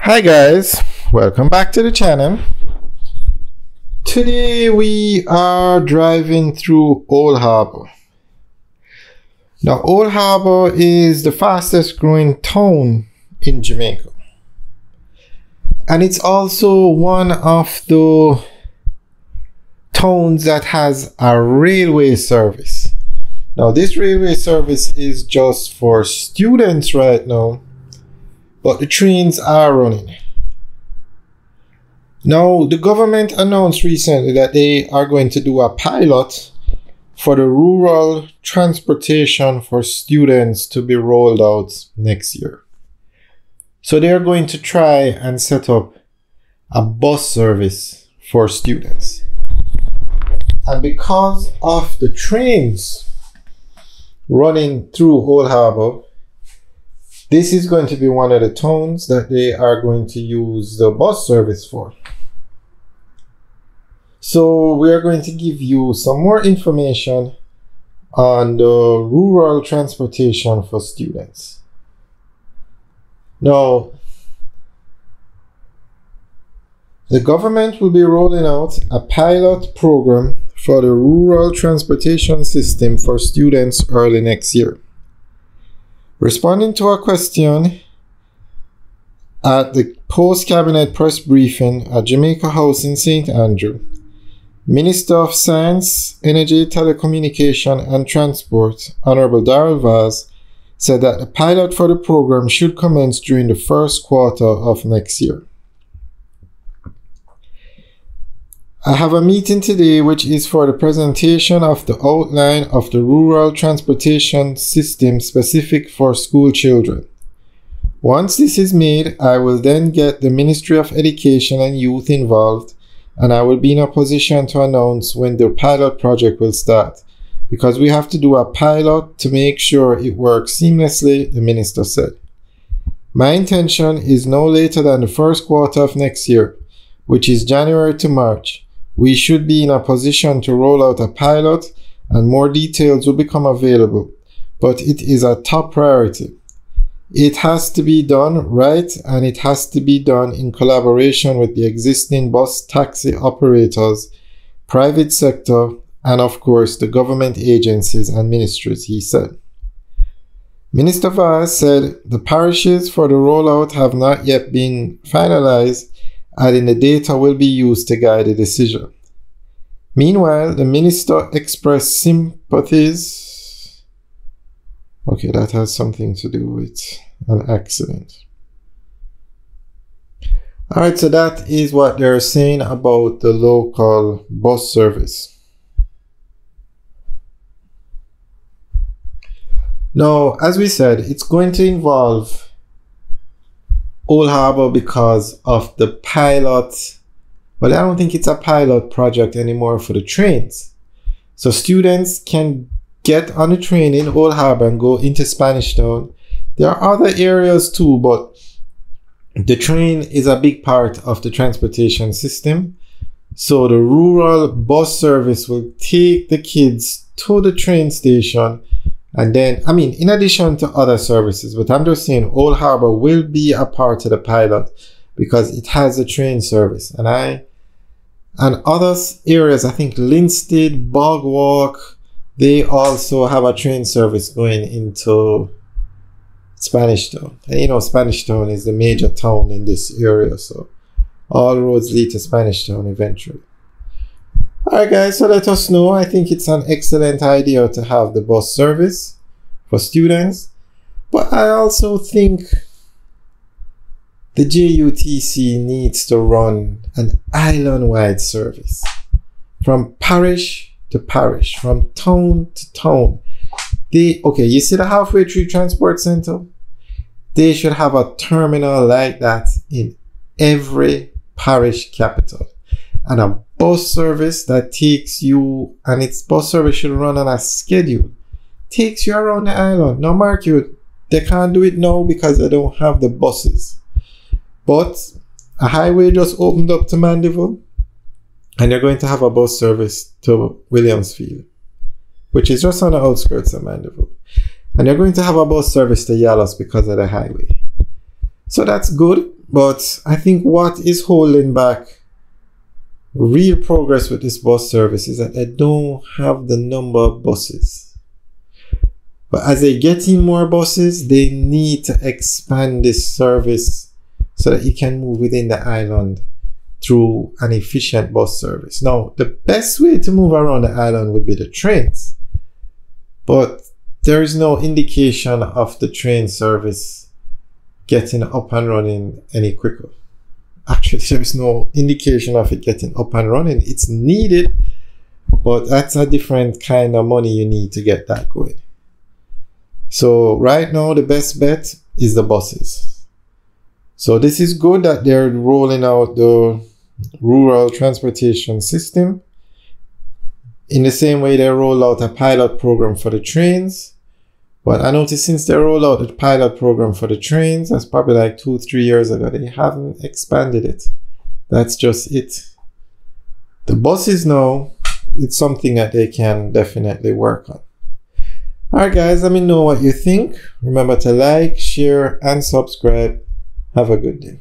Hi guys, welcome back to the channel. Today we are driving through Old Harbour. Now Old Harbour is the fastest growing town in Jamaica, and it's also one of the towns that has a railway service. Now this railway service is just for students right now, but the trains are running. Now, the government announced recently that they are going to do a pilot for the rural transportation for students to be rolled out next year. So they are going to try and set up a bus service for students. And because of the trains running through Old Harbour, this is going to be one of the towns that they are going to use the bus service for. So we are going to give you some more information on the rural transportation for students. Now, the government will be rolling out a pilot program for the rural transportation system for students early next year. Responding to a question at the post-cabinet press briefing at Jamaica House in St. Andrew, Minister of Science, Energy, Telecommunication and Transport, Honorable Darrell Vaz, said that the pilot for the program should commence during the first quarter of next year. I have a meeting today which is for the presentation of the outline of the rural transportation system specific for school children. Once this is made, I will then get the Ministry of Education and Youth involved, and I will be in a position to announce when the pilot project will start, because we have to do a pilot to make sure it works seamlessly, the minister said. My intention is no later than the first quarter of next year, which is January to March. We should be in a position to roll out a pilot and more details will become available, but it is a top priority. It has to be done right, and it has to be done in collaboration with the existing bus taxi operators, private sector, and of course the government agencies and ministries, he said. Minister Vaz said the parishes for the rollout have not yet been finalized, and the data will be used to guide the decision. Meanwhile, the minister expressed sympathies. Okay, that has something to do with an accident. Alright, so that is what they're saying about the local bus service. Now, as we said, it's going to involve Old Harbour because of the pilot. Well, I don't think it's a pilot project anymore for the trains. So students can get on the train in Old Harbour and go into Spanish Town. There are other areas too, but the train is a big part of the transportation system. So the rural bus service will take the kids to the train station. And then, in addition to other services, but I'm just saying Old Harbour will be a part of the pilot because it has a train service. And other areas, I think Linstead, Bogwalk, they also have a train service going into Spanish Town. And Spanish Town is the major town in this area, so all roads lead to Spanish Town eventually. Alright guys, so let us know. I think it's an excellent idea to have the bus service for students, but I also think the JUTC needs to run an island-wide service from parish to parish, from town to town. You see the Halfway Tree Transport Center? They should have a terminal like that in every parish capital, and a bus service that takes you, and its bus service should run on a schedule, takes you around the island. Now mark you, they can't do it now because they don't have the buses, but a highway just opened up to Mandeville, and they're going to have a bus service to Williamsfield, which is just on the outskirts of Mandeville. And they're going to have a bus service to Yalos because of the highway. So that's good, but I think what is holding back real progress with this bus service is that they don't have the number of buses. But as they get in more buses, they need to expand this service so that you can move within the island through an efficient bus service. Now, the best way to move around the island would be the trains, but there is no indication of the train service getting up and running any quicker. Actually, there is no indication of it getting up and running. It's needed, but that's a different kind of money you need to get that going. So right now, the best bet is the buses. So this is good that they're rolling out the rural transportation system. In the same way they roll out a pilot program for the trains. But I noticed since they rolled out the pilot program for the trains, that's probably like 2-3 years ago, they haven't expanded it. That's just it. The buses now, it's something that they can definitely work on. Alright guys, let me know what you think. Remember to like, share, and subscribe. Have a good day.